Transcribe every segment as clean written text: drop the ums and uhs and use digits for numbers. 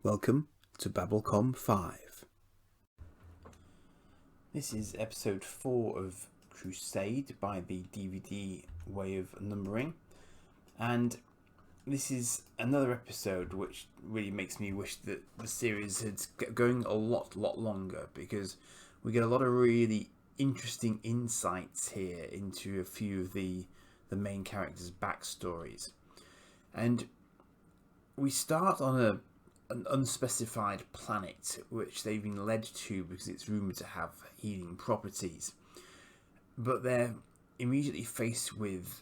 Welcome to Babblecom 5. This is episode 4 of Crusade by the DVD way of numbering, and this is another episode which really makes me wish that the series had going a lot longer, because we get a lot of really interesting insights here into a few of the main characters' backstories. And we start on an unspecified planet which they've been led to because it's rumoured to have healing properties, but they're immediately faced with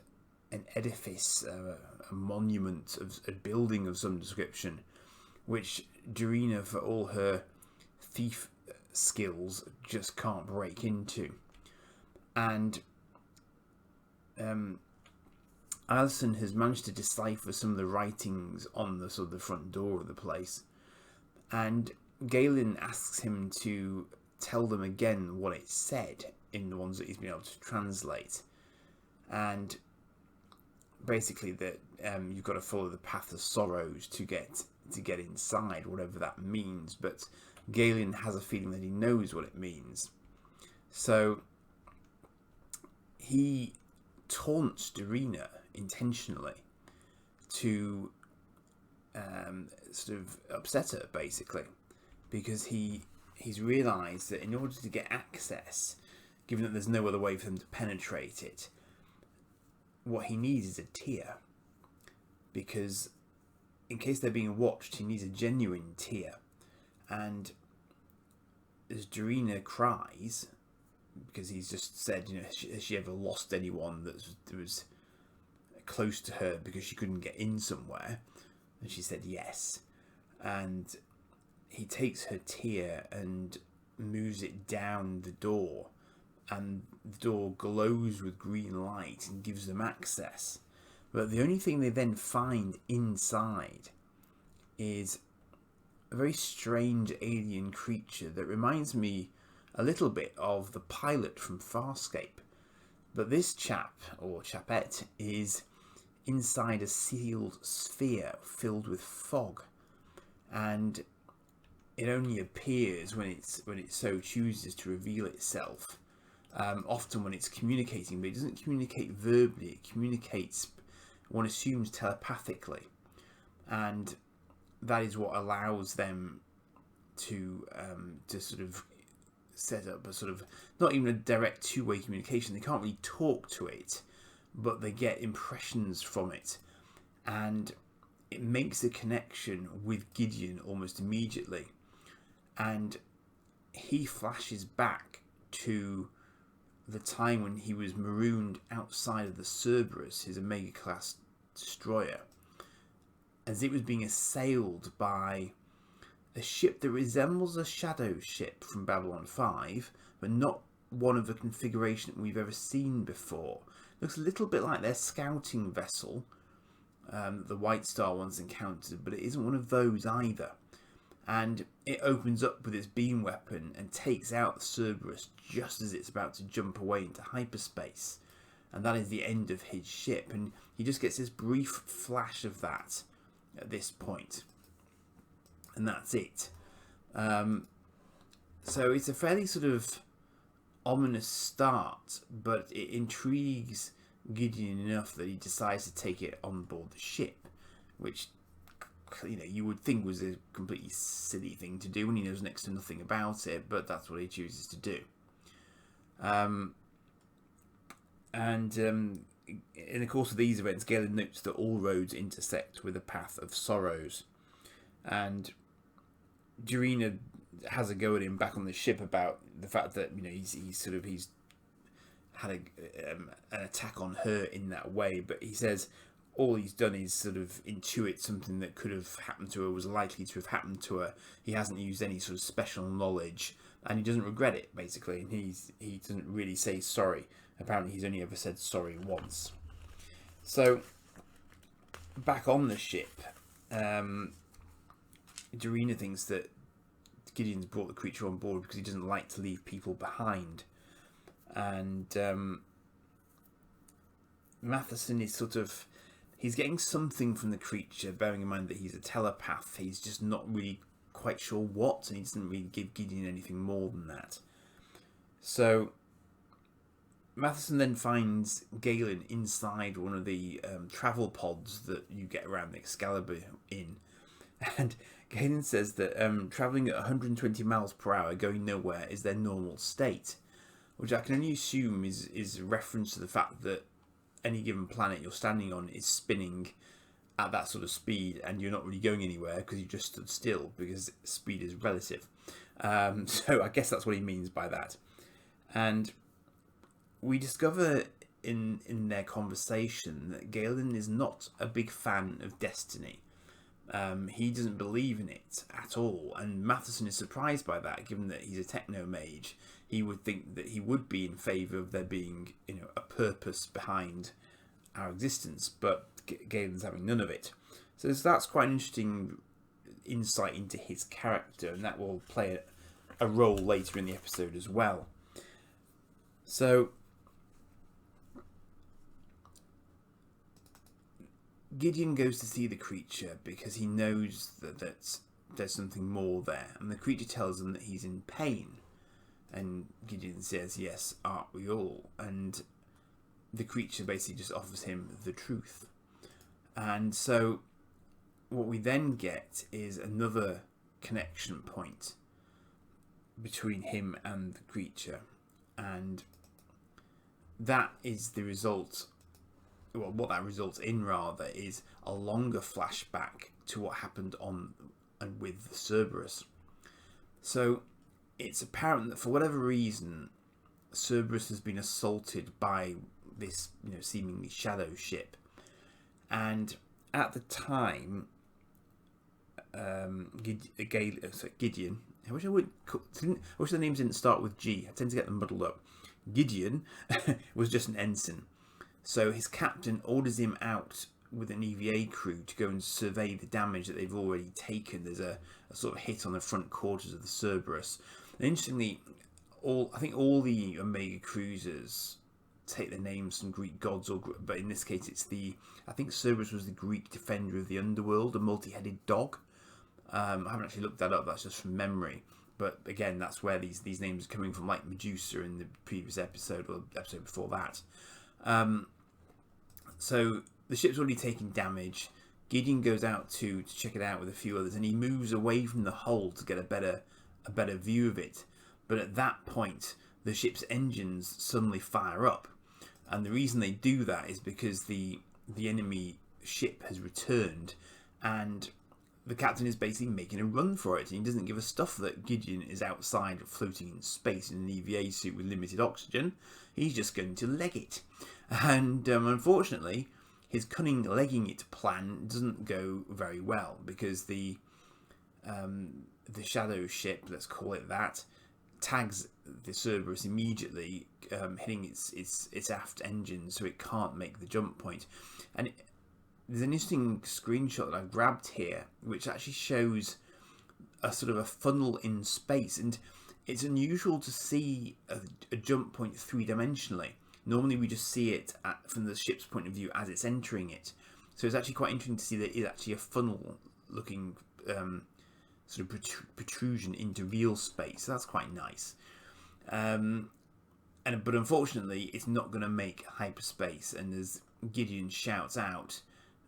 an edifice, a monument, a building of some description, which Dorina, for all her thief skills, just can't break into. And Alison has managed to decipher some of the writings on the sort of the front door of the place, and Galen asks him to tell them again what it said in the ones that he's been able to translate, and basically that you've got to follow the path of sorrows to get inside, whatever that means. But Galen has a feeling that he knows what it means, so he taunts Dorina intentionally to sort of upset her, basically, because he's realised that in order to get access, given that there's no other way for them to penetrate it, what he needs is a tear, because in case they're being watched, he needs a genuine tear. And as Dorina cries, because he's just said, has she ever lost anyone that was close to her because she couldn't get in somewhere? And she said yes. And he takes her tear and moves it down the door, and the door glows with green light and gives them access. But the only thing they then find inside is a very strange alien creature that reminds me a little bit of the pilot from Farscape. But this chap, or chapette, is inside a sealed sphere filled with fog, and it only appears when it so chooses to reveal itself. Often when it's communicating, but it doesn't communicate verbally, it communicates, one assumes, telepathically. And that is what allows them to sort of set up a sort of, not even a direct two-way communication. They can't really talk to it, but they get impressions from it, and it makes a connection with Gideon almost immediately. And he flashes back to the time when he was marooned outside of the Cerberus, his Omega class destroyer, as it was being assailed by a ship that resembles a shadow ship from Babylon 5, but not one of the configuration that we've ever seen before. It looks a little bit like their scouting vessel, the White Star once encountered, but it isn't one of those either. And it opens up with its beam weapon and takes out the Cerberus just as it's about to jump away into hyperspace. And that is the end of his ship, and he just gets this brief flash of that at this point. And that's it. So it's a fairly sort of ominous start, but it intrigues Gideon enough that he decides to take it on board the ship, which, you would think was a completely silly thing to do when he knows next to nothing about it, but that's what he chooses to do. In the course of these events, Galen notes that all roads intersect with a path of sorrows, and Dorina has a go at him back on the ship about the fact that he's had an attack on her in that way, but he says all he's done is sort of intuit something that could have happened to her, was likely to have happened to her. He hasn't used any sort of special knowledge, and he doesn't regret it, basically, and he doesn't really say sorry. Apparently he's only ever said sorry once. So back on the ship, Dorina thinks that Gideon's brought the creature on board because he doesn't like to leave people behind. And Matheson is sort of, he's getting something from the creature, bearing in mind that he's a telepath. He's just not really quite sure what, and he doesn't really give Gideon anything more than that. So Matheson then finds Galen inside one of the travel pods that you get around the Excalibur in, and Galen says that travelling at 120 miles per hour going nowhere is their normal state, which I can only assume is a reference to the fact that any given planet you're standing on is spinning at that sort of speed, and you're not really going anywhere because you just stood still, because speed is relative. So I guess that's what he means by that. And we discover in their conversation that Galen is not a big fan of Destiny. He doesn't believe in it at all, and Matheson is surprised by that, given that he's a techno mage. He would think that he would be in favour of there being, a purpose behind our existence, but Galen's having none of it. So that's quite an interesting insight into his character, and that will play a role later in the episode as well. So Gideon goes to see the creature because he knows that there's something more there, and the creature tells him that he's in pain, and Gideon says, yes, aren't we all? And the creature basically just offers him the truth. And so what we then get is another connection point between him and the creature, and that is the result. Well, what that results in, rather, is a longer flashback to what happened on and with the Cerberus. So it's apparent that for whatever reason, Cerberus has been assaulted by this, seemingly shadow ship, and at the time, Gideon. I wish the names didn't start with G. I tend to get them muddled up. Gideon was just an ensign. So his captain orders him out with an EVA crew to go and survey the damage that they've already taken. There's a sort of hit on the front quarters of the Cerberus. And interestingly, I think all the Omega cruisers take their names from Greek gods, but in this case I think Cerberus was the Greek defender of the underworld, a multi-headed dog. I haven't actually looked that up, that's just from memory. But again, that's where these names are coming from, like Medusa in the previous episode, or episode before that. So the ship's already taking damage. Gideon goes out to check it out with a few others, and he moves away from the hull to get a better view of it. But at that point, the ship's engines suddenly fire up, and the reason they do that is because the enemy ship has returned, and the captain is basically making a run for it, and he doesn't give a stuff that Gideon is outside floating in space in an EVA suit with limited oxygen. He's just going to leg it. And unfortunately, his cunning legging it plan doesn't go very well, because the shadow ship, let's call it that, tags the Cerberus immediately, hitting its aft engine, so it can't make the jump point. And there's an interesting screenshot that I've grabbed here, which actually shows a sort of a funnel in space, and it's unusual to see a jump point three-dimensionally. Normally we just see it from the ship's point of view as it's entering it. So it's actually quite interesting to see that it's actually a funnel-looking sort of protrusion into real space. So that's quite nice. But unfortunately, it's not going to make hyperspace. And as Gideon shouts out,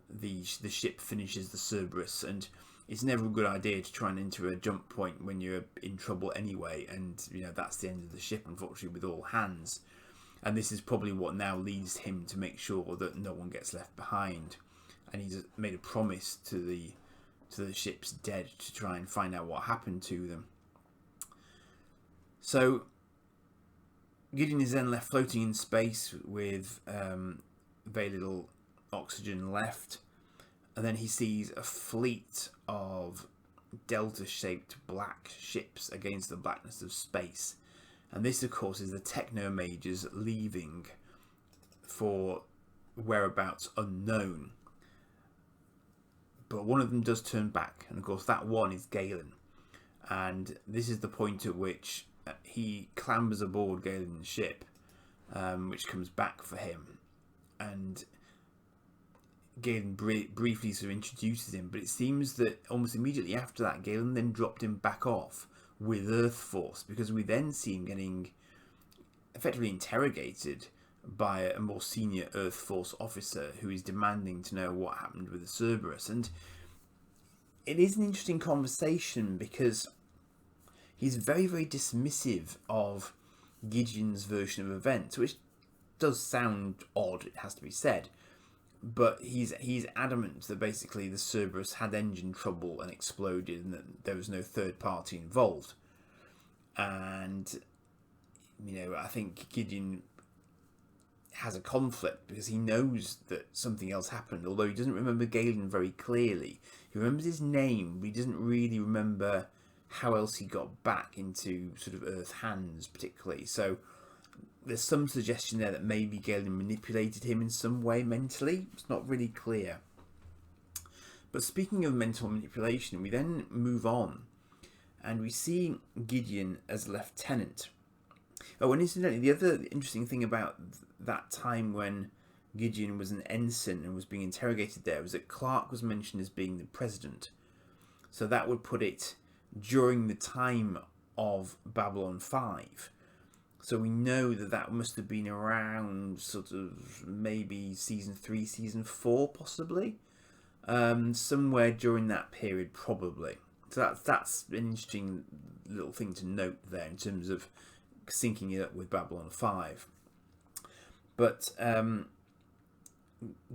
the ship finishes the Cerberus, and it's never a good idea to try and enter a jump point when you're in trouble anyway. And that's the end of the ship, unfortunately, with all hands. And this is probably what now leads him to make sure that no one gets left behind. And he's made a promise to the ship's dead to try and find out what happened to them. So Gideon is then left floating in space with very little oxygen left. And then he sees a fleet of delta-shaped black ships against the blackness of space. And this, of course, is the techno-mages leaving for whereabouts unknown. But one of them does turn back, and of course that one is Galen. And this is the point at which he clambers aboard Galen's ship, which comes back for him. And Galen briefly sort of introduces him, but it seems that almost immediately after that, Galen then dropped him back off with Earth Force, because we then see him getting effectively interrogated by a more senior Earth Force officer who is demanding to know what happened with the Cerberus. And it is an interesting conversation because he's very, very dismissive of Gideon's version of events, which does sound odd, it has to be said. But he's adamant that basically the Cerberus had engine trouble and exploded, and that there was no third party involved. And I think Gideon has a conflict because he knows that something else happened, although he doesn't remember Galen very clearly. He remembers his name, but he doesn't really remember how else he got back into sort of Earth hands particularly. So there's some suggestion there that maybe Galen manipulated him in some way mentally. It's not really clear. But speaking of mental manipulation, we then move on and we see Gideon as lieutenant. Oh, and incidentally, the other interesting thing about that time when Gideon was an ensign and was being interrogated there was that Clark was mentioned as being the president. So that would put it during the time of Babylon 5. So we know that must have been around sort of maybe season 3, season 4 possibly. Somewhere during that period probably. So that's an interesting little thing to note there in terms of syncing it up with Babylon 5. But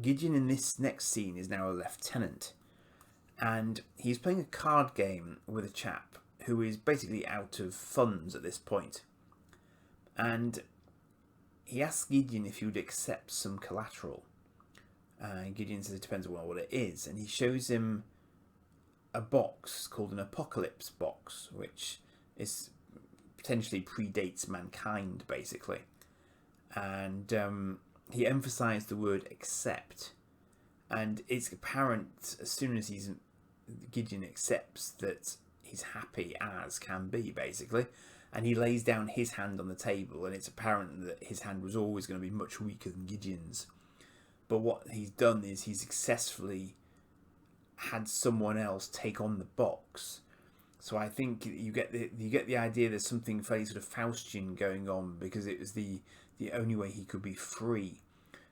Gideon in this next scene is now a lieutenant. And he's playing a card game with a chap who is basically out of funds at this point. And he asks Gideon if he would accept some collateral. Gideon says it depends on what it is. And he shows him a box called an Apocalypse box, which is potentially predates mankind, basically. And he emphasised the word accept. And it's apparent as soon as Gideon accepts that he's happy as can be, basically. And he lays down his hand on the table, and it's apparent that his hand was always going to be much weaker than Gideon's. But what he's done is he's successfully had someone else take on the box. So I think you get the idea there's something fairly sort of Faustian going on, because it was the only way he could be free.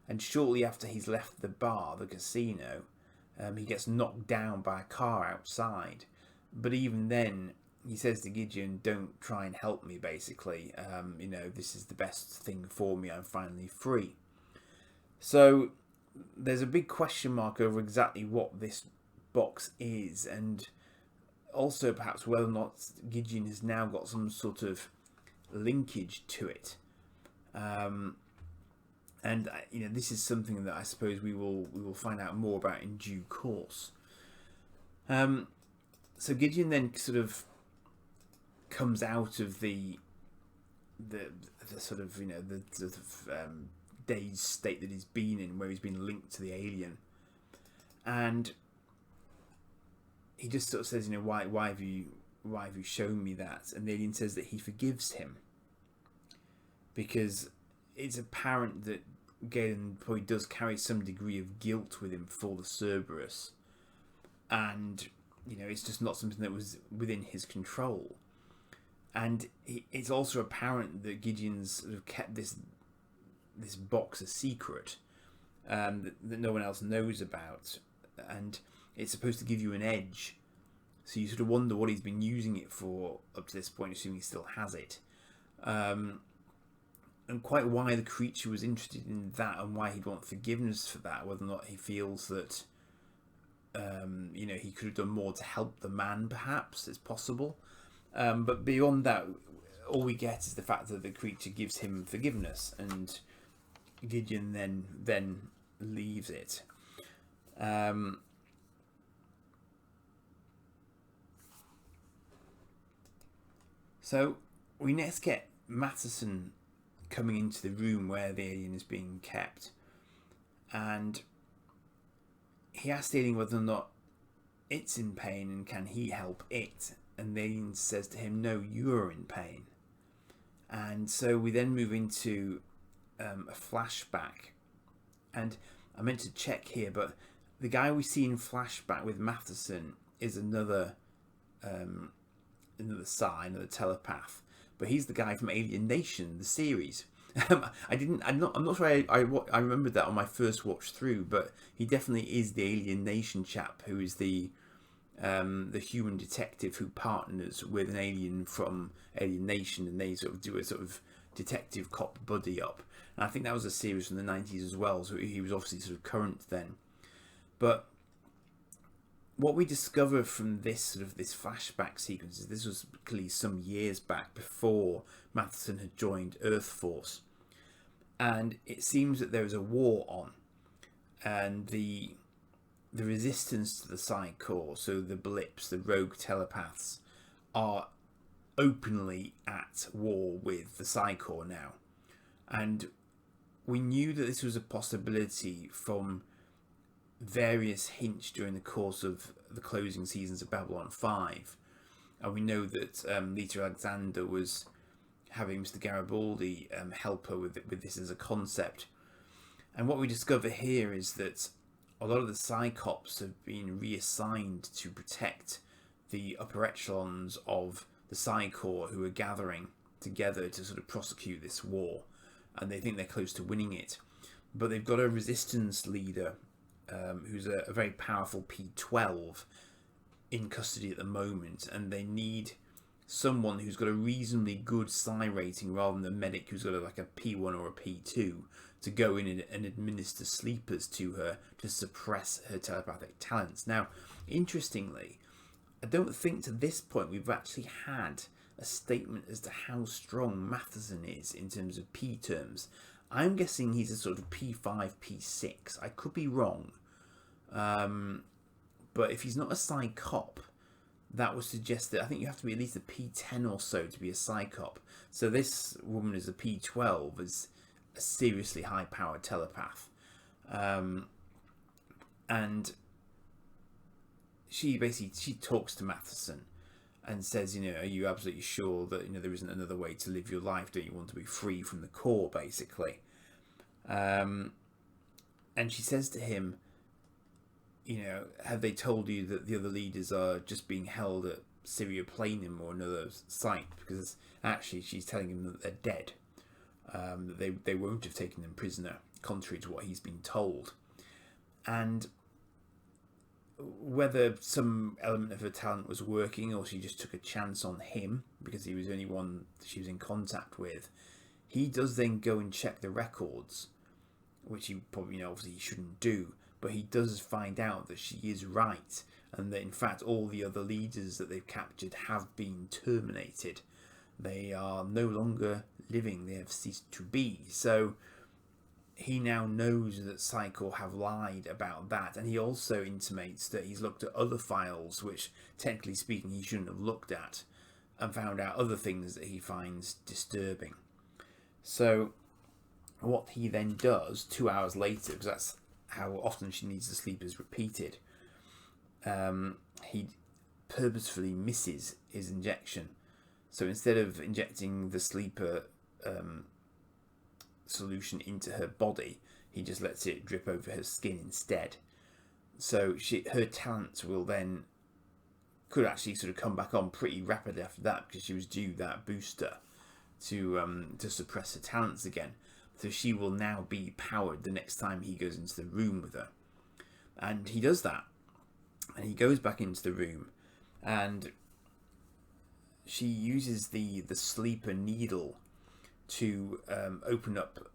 And shortly after he's left the bar, the casino, he gets knocked down by a car outside. But even then, he says to Gideon, "Don't try and help me, basically. This is the best thing for me. I'm finally free." So there's a big question mark over exactly what this box is, and also perhaps whether or not Gideon has now got some sort of linkage to it. This is something that I suppose we will find out more about in due course. So Gideon then sort of comes out of the sort of the sort of dazed state that he's been in, where he's been linked to the alien, and he just sort of says, why have you shown me that? And the alien says that he forgives him, because it's apparent that Galen probably does carry some degree of guilt with him for the Cerberus, and it's just not something that was within his control. And it's also apparent that Gideon's sort of kept this box a secret that no one else knows about, and it's supposed to give you an edge. So you sort of wonder what he's been using it for up to this point, assuming he still has it. And quite why the creature was interested in that, and why he'd want forgiveness for that, whether or not he feels that he could have done more to help the man, perhaps. It's possible. But beyond that, all we get is the fact that the creature gives him forgiveness, and Gideon then leaves it. So we next get Matheson coming into the room where the alien is being kept, and he asks the alien whether or not it's in pain and can he help it, and the alien says to him, "No, you're in pain." And so we then move into a flashback, and I meant to check here, but the guy we see in flashback with Matheson is another another telepath, but he's the guy from Alien Nation, the series. I'm not sure I remembered that on my first watch through, but he definitely is the Alien Nation chap who is the human detective who partners with an alien from Alien Nation, and they sort of do a sort of detective cop buddy up. And I think that was a series from the 90s as well, so he was obviously sort of current then. But what we discover from this flashback sequence is this was clearly some years back before Matheson had joined Earth Force, and it seems that there is a war on, and the resistance to the Psi Corps, so the blips, the rogue telepaths, are openly at war with the Psi Corps now. And we knew that this was a possibility from various hints during the course of the closing seasons of Babylon 5. And we know that Lita Alexander was having Mr. Garibaldi help her with this as a concept. And what we discover here is that a lot of the Psychops have been reassigned to protect the upper echelons of the Psi Corps who are gathering together to sort of prosecute this war. And they think they're close to winning it. But they've got a resistance leader who's a very powerful P12 in custody at the moment, and they need someone who's got a reasonably good psi rating rather than a medic who's got like a P1 or a P2 to go in and administer sleepers to her to suppress her telepathic talents. Now, interestingly, I don't think to this point we've actually had a statement as to how strong Matheson is in terms of P terms. I'm guessing he's a sort of P5, P6. I could be wrong. But if he's not a Psychop, that would suggest that I think you have to be at least a P10 or so to be a Psychop. So this woman is a P12, is a seriously high-powered telepath. And she talks to Matheson and says, are you absolutely sure that, there isn't another way to live your life? Don't you want to be free from the core, basically? And she says to him, have they told you that the other leaders are just being held at Syria Planum or another site? Because actually she's telling him that they're dead. That they won't have taken them prisoner, contrary to what he's been told. And whether some element of her talent was working or she just took a chance on him because he was the only one she was in contact with, he does then go and check the records, which he probably obviously he shouldn't do, but he does find out that she is right and that in fact all the other leaders that they've captured have been terminated. They are no longer living, they have ceased to be. So he now knows that Psi Corps have lied about that, and he also intimates that he's looked at other files which, technically speaking, he shouldn't have looked at, and found out other things that he finds disturbing. So what he then does 2 hours later, because that's how often she needs to sleep is repeated, he purposefully misses his injection. So instead of injecting the sleeper solution into her body, he just lets it drip over her skin instead. So her talents could actually sort of come back on pretty rapidly after that, because she was due that booster to suppress her talents again. So she will now be powered the next time he goes into the room with her. And he does that. And he goes back into the room, and she uses the sleeper needle to open up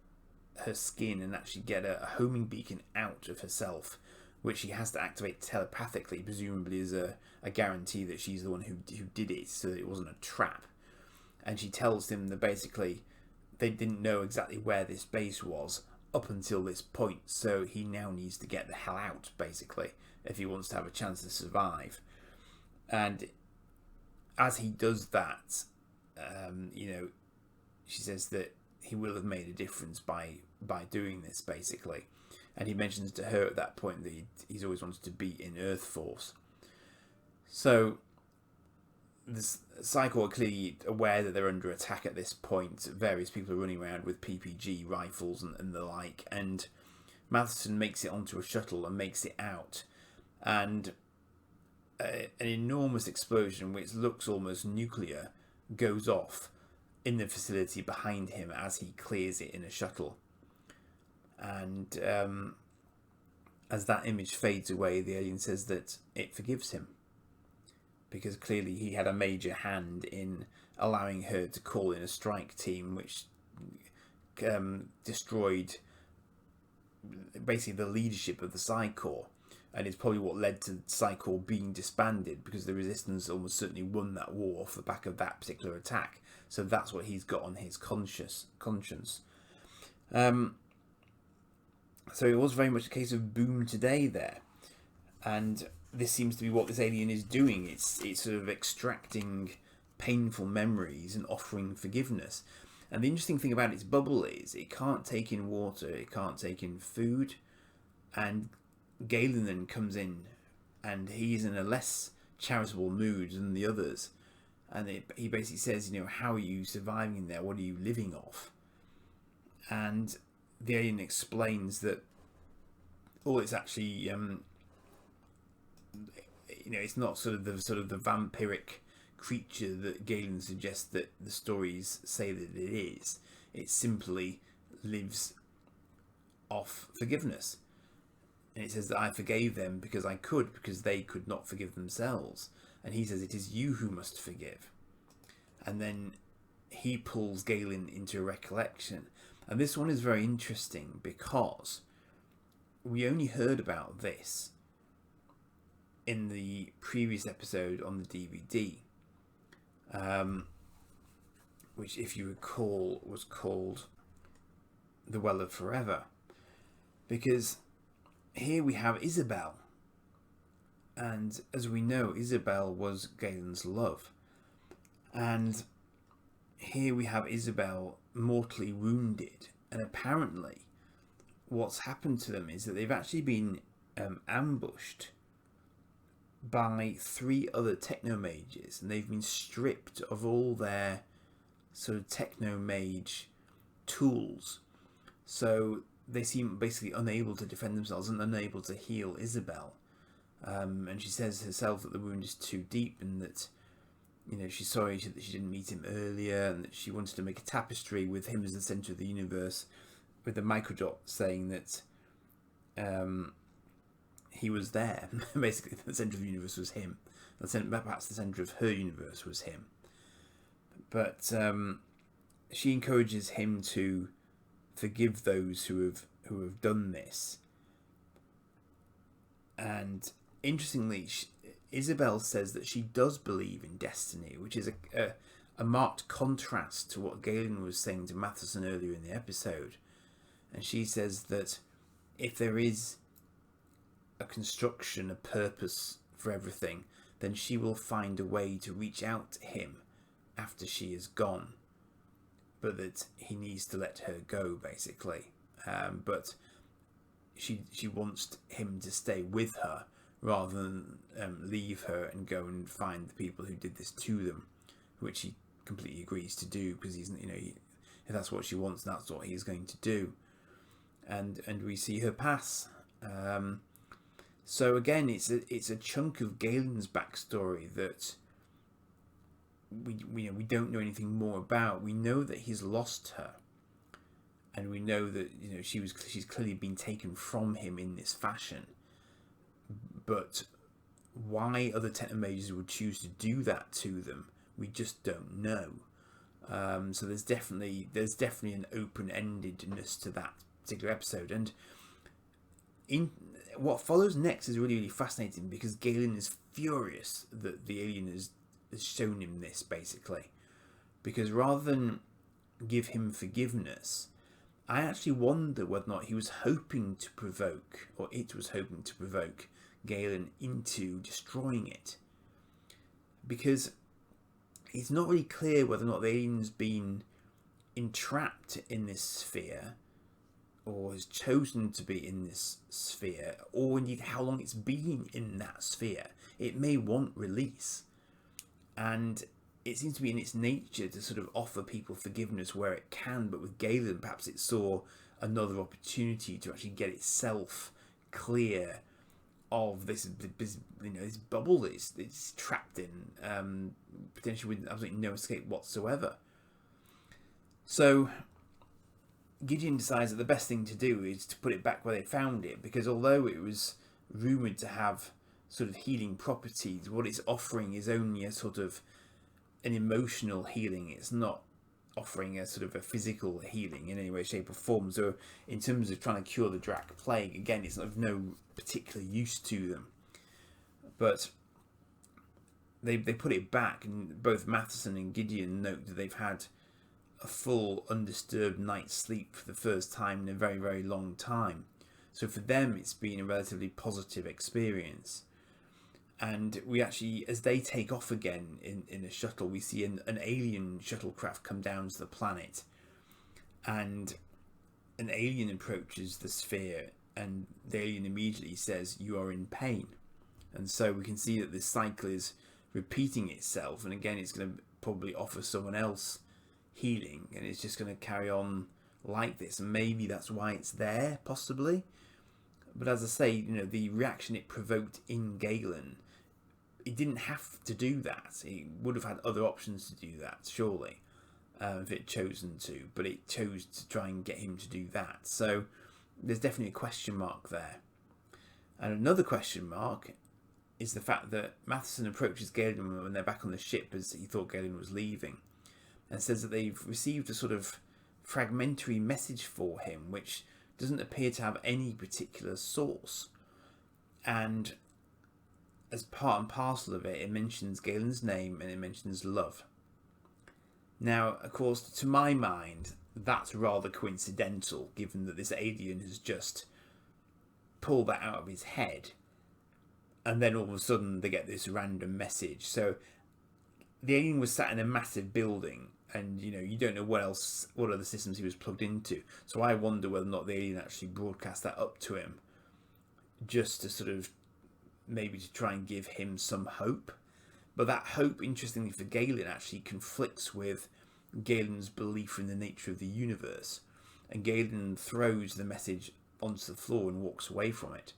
her skin and actually get a homing beacon out of herself, which she has to activate telepathically, presumably as a guarantee that she's the one who did it, so that it wasn't a trap. And she tells him that basically they didn't know exactly where this base was up until this point, so he now needs to get the hell out, basically, if he wants to have a chance to survive. And as he does that, she says that he will have made a difference by doing this, basically. And he mentions to her at that point that he's always wanted to be in Earth Force. So the Psi Corps are clearly aware that they're under attack at this point. Various people are running around with PPG rifles and the like, and Matheson makes it onto a shuttle and makes it out, and an enormous explosion, which looks almost nuclear, goes off in the facility behind him as he clears it in a shuttle. And as that image fades away, the alien says that it forgives him, because clearly he had a major hand in allowing her to call in a strike team, which destroyed basically the leadership of the Psi Corps, and it's probably what led to Psi Corps being disbanded, because the Resistance almost certainly won that war off the back of that particular attack. So that's what he's got on his conscience. So it was very much a case of boom today there, and this seems to be what this alien is doing. It's sort of extracting painful memories and offering forgiveness. And the interesting thing about its bubble is it can't take in water, it can't take in food, and Galen then comes in, and he's in a less charitable mood than the others, and he basically says, how are you surviving there? What are you living off? And the alien explains that all it's actually, it's not sort of the vampiric creature that Galen suggests that the stories say that it is. It simply lives off forgiveness. And it says that I forgave them because I could, because they could not forgive themselves. And he says it is you who must forgive. And then he pulls Galen into a recollection. And this one is very interesting because we only heard about this in the previous episode on the DVD, which, if you recall, was called The Well of Forever. Because here we have Isabel, and as we know, Isabel was Galen's love, and here we have Isabel mortally wounded, and apparently what's happened to them is that they've actually been ambushed by 3 other technomages, and they've been stripped of all their sort of technomage tools, so they seem basically unable to defend themselves and unable to heal Isabel. And she says herself that the wound is too deep, and that she's sorry that she didn't meet him earlier, and that she wanted to make a tapestry with him as the centre of the universe, with the microdot saying that he was there. Basically, the centre of the universe was him. Perhaps the centre of her universe was him. But she encourages him to forgive those who have done this. And interestingly, Isabel says that she does believe in destiny, which is a marked contrast to what Galen was saying to Matheson earlier in the episode. And she says that if there is a construction, a purpose for everything, then she will find a way to reach out to him after she is gone. But that he needs to let her go, basically. But she wants him to stay with her rather than leave her and go and find the people who did this to them, which he completely agrees to do, because he's if that's what she wants, that's what he's going to do. And we see her pass. So again, it's a chunk of Galen's backstory that we don't know anything more about. We know that he's lost her, and we know that she's clearly been taken from him in this fashion. But why other technomages would choose to do that to them, we just don't know. So there's definitely an open-endedness to that particular episode, and in what follows next is really, really fascinating, because Galen is furious that the alien has shown him this, basically, because rather than give him forgiveness, I actually wonder whether or not he was hoping to provoke, or it was hoping to provoke, Galen into destroying it, because it's not really clear whether or not the alien's been entrapped in this sphere, or has chosen to be in this sphere, or indeed how long it's been in that sphere. It may want release, and it seems to be in its nature to sort of offer people forgiveness where it can, but with Galen perhaps it saw another opportunity to actually get itself clear of this this bubble that it's trapped in, potentially with absolutely no escape whatsoever. So Gideon decides that the best thing to do is to put it back where they found it, because although it was rumoured to have sort of healing properties, what it's offering is only a sort of an emotional healing. It's not offering a sort of a physical healing in any way, shape or form. So in terms of trying to cure the Drac Plague, again, it's of no particular use to them. But they put it back, and both Matheson and Gideon note that they've had a full undisturbed night's sleep for the first time in a very, very long time. So for them, it's been a relatively positive experience. And we actually, as they take off again in a shuttle, we see an alien shuttlecraft come down to the planet. And an alien approaches the sphere, and the alien immediately says, "You are in pain." And so we can see that this cycle is repeating itself. And again, it's going to probably offer someone else healing, and it's just going to carry on like this. And maybe that's why it's there, possibly. But as I say, the reaction it provoked in Galen, it didn't have to do that. It would have had other options to do that, surely, if it had chosen to. But it chose to try and get him to do that. So there's definitely a question mark there. And another question mark is the fact that Matheson approaches Galen when they're back on the ship, as he thought Galen was leaving, and says that they've received a sort of fragmentary message for him, which doesn't appear to have any particular source. And as part and parcel of it, it mentions Galen's name and it mentions love. Now, of course, to my mind, that's rather coincidental, given that this alien has just pulled that out of his head, and then all of a sudden they get this random message. So the alien was sat in a massive building, and you don't know what other systems he was plugged into. So I wonder whether or not the alien actually broadcast that up to him, just to sort of maybe to try and give him some hope. But that hope, interestingly for Galen, actually conflicts with Galen's belief in the nature of the universe, and Galen throws the message onto the floor and walks away from it.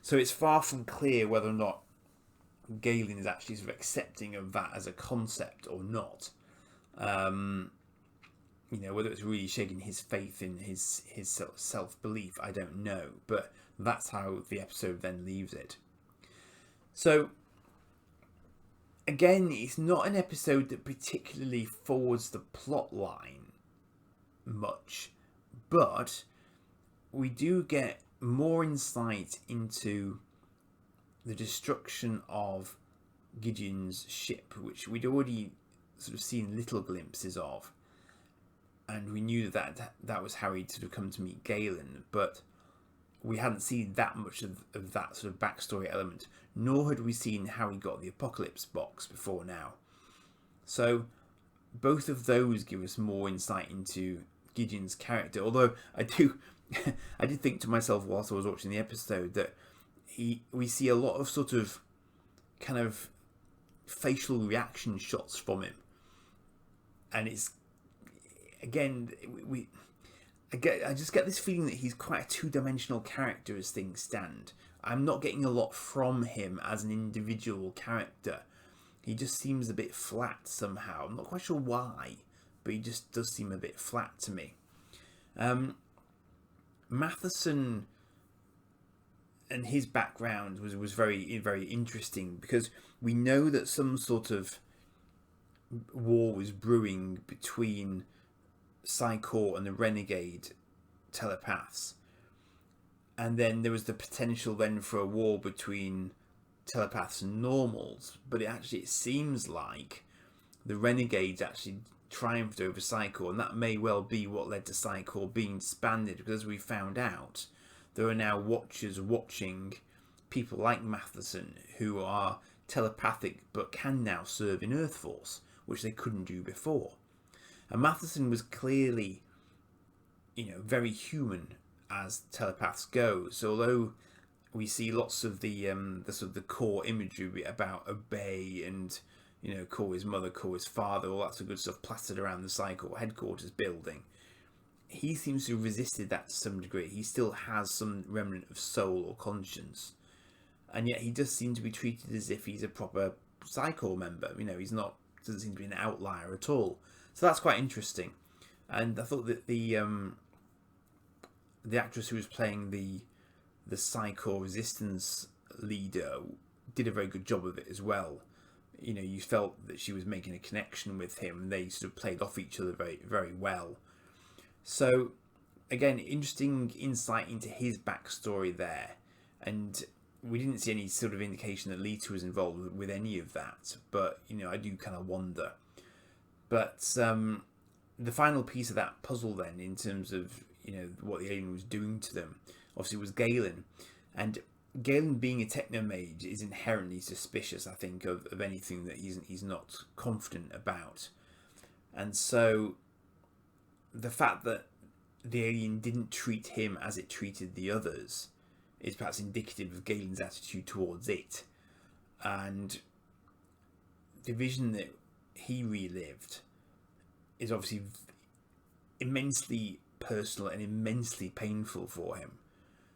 So it's far from clear whether or not Galen is actually sort of accepting of that as a concept or not. Whether it's really shaking his faith in his self-belief, I don't know. But that's how the episode then leaves it. So, again, it's not an episode that particularly forwards the plot line much, but we do get more insight into the destruction of Gideon's ship, which we'd already sort of seen little glimpses of, and we knew that was how he'd sort of come to meet Galen, but we hadn't seen that much of that sort of backstory element, nor had we seen how he got the Apocalypse box before now. So both of those give us more insight into Gideon's character, although I did think to myself whilst I was watching the episode that we see a lot of sort of kind of facial reaction shots from him, and it's again I just get this feeling that he's quite a two-dimensional character as things stand. I'm not getting a lot from him as an individual character. He just seems a bit flat somehow. I'm not quite sure why, but he just does seem a bit flat to me. Matheson and his background was very, very interesting, because we know that some sort of war was brewing between Psychor and the renegade telepaths, and then there was the potential then for a war between telepaths and normals, but it seems like the renegades actually triumphed over Psychor, and that may well be what led to Psychor being disbanded, because as we found out, there are now watchers watching people like Matheson who are telepathic but can now serve in Earth Force, which they couldn't do before. And Matheson was clearly, very human as telepaths go. So although we see lots of the sort of the core imagery about obey and call his mother, call his father, all that sort of good stuff plastered around the Psychor headquarters building, he seems to have resisted that to some degree. He still has some remnant of soul or conscience, and yet he does seem to be treated as if he's a proper Psychor member. He's not, doesn't seem to be an outlier at all. So that's quite interesting. And I thought that the actress who was playing the Psychor resistance leader did a very good job of it as well. You felt that she was making a connection with him, and they sort of played off each other very, very well. So, again, interesting insight into his backstory there. And we didn't see any sort of indication that Lita was involved with any of that. But, I do kind of wonder. But the final piece of that puzzle then, in terms of, what the alien was doing to them, obviously was Galen. And Galen being a technomage is inherently suspicious, I think, of anything that he's not confident about. And so the fact that the alien didn't treat him as it treated the others is perhaps indicative of Galen's attitude towards it. And the vision that he relived is obviously immensely personal and immensely painful for him.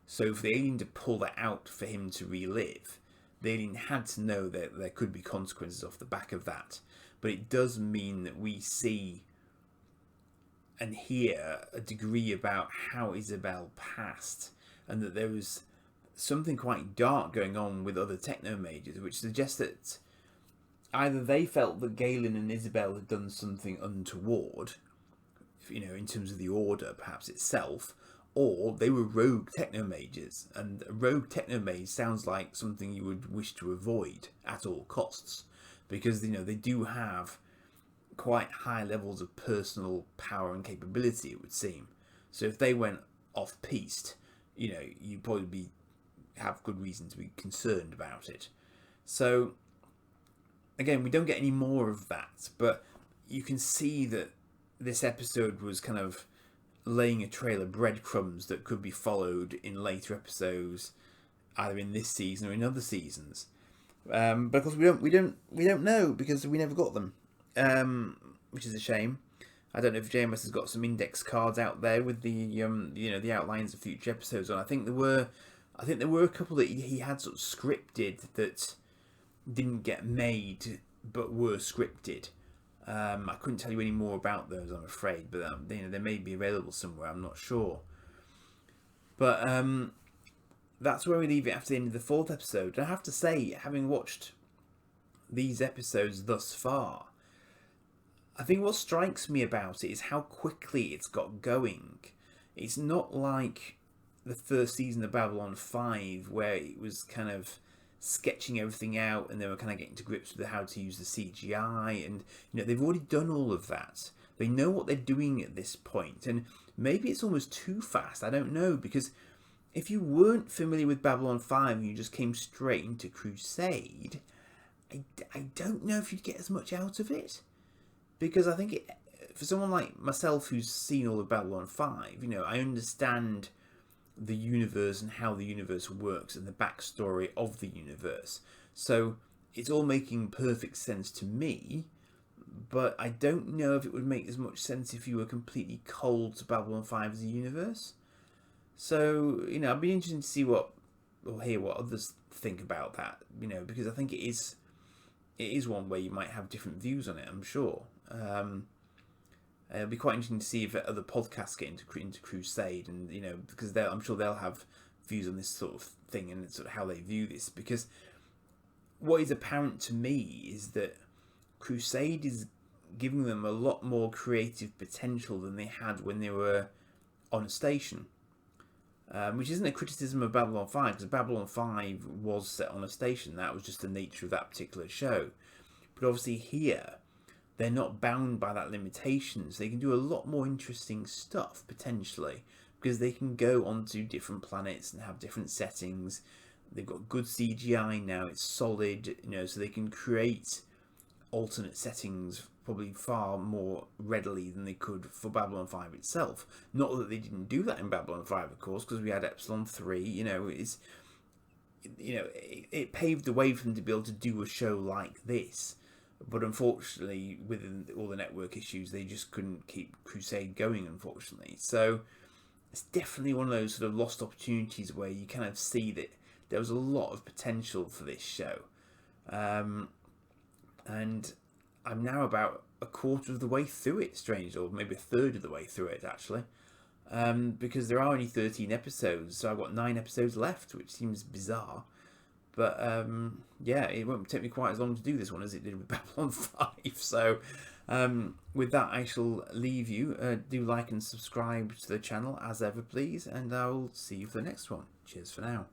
So for the alien to pull that out for him to relive, the alien had to know that there could be consequences off the back of that. But it does mean that we see and hear a degree about how Isabel passed, and that there was something quite dark going on with other technomages, which suggests that either they felt that Galen and Isabel had done something untoward, in terms of the order perhaps itself, or they were rogue technomages, and a rogue technomage sounds like something you would wish to avoid at all costs, because they do have quite high levels of personal power and capability, it would seem. So if they went off piste, you'd probably have good reason to be concerned about it. So again, we don't get any more of that, but you can see that this episode was kind of laying a trail of breadcrumbs that could be followed in later episodes, either in this season or in other seasons. But of course we don't know, because we never got them, which is a shame. I don't know if JMS has got some index cards out there with the the outlines of future episodes on. I think there were a couple that he had sort of scripted that didn't get made but were scripted. I couldn't tell you any more about those, I'm afraid, but they may be available somewhere. I'm not sure. But that's where we leave it after the end of the 4th episode. And I have to say, having watched these episodes thus far, I think what strikes me about it is how quickly it's got going. It's not like the first season of Babylon 5, where it was kind of sketching everything out and they were kind of getting to grips with how to use the CGI, and they've already done all of that. They know what they're doing at this point, and maybe it's almost too fast, I don't know, because if you weren't familiar with Babylon 5 and you just came straight into Crusade, I don't know if you'd get as much out of it, because I think for someone like myself who's seen all of Babylon 5, I understand the universe and how the universe works and the backstory of the universe. So it's all making perfect sense to me, but I don't know if it would make as much sense if you were completely cold to Babylon 5 as a universe. So, I'd be interested to see hear what others think about that, because I think it is one where you might have different views on it, I'm sure. It'll be quite interesting to see if other podcasts get into Crusade, and because I'm sure they'll have views on this sort of thing and sort of how they view this. Because what is apparent to me is that Crusade is giving them a lot more creative potential than they had when they were on a station, which isn't a criticism of Babylon 5, because Babylon 5 was set on a station. That was just the nature of that particular show. But obviously here, they're not bound by that limitation, so they can do a lot more interesting stuff, potentially, because they can go onto different planets and have different settings. They've got good CGI now, it's solid, so they can create alternate settings probably far more readily than they could for Babylon 5 itself. Not that they didn't do that in Babylon 5, of course, because we had Epsilon 3, it paved the way for them to be able to do a show like this. But unfortunately, with all the network issues, they just couldn't keep Crusade going, unfortunately. So it's definitely one of those sort of lost opportunities where you kind of see that there was a lot of potential for this show. And I'm now about a quarter of the way through it, strangely, or maybe a third of the way through it, actually. Because there are only 13 episodes, so I've got 9 episodes left, which seems bizarre. But yeah, it won't take me quite as long to do this one as it did with Babylon 5. So with that, I shall leave you. Do like and subscribe to the channel as ever, please, and I'll see you for the next one. Cheers for now.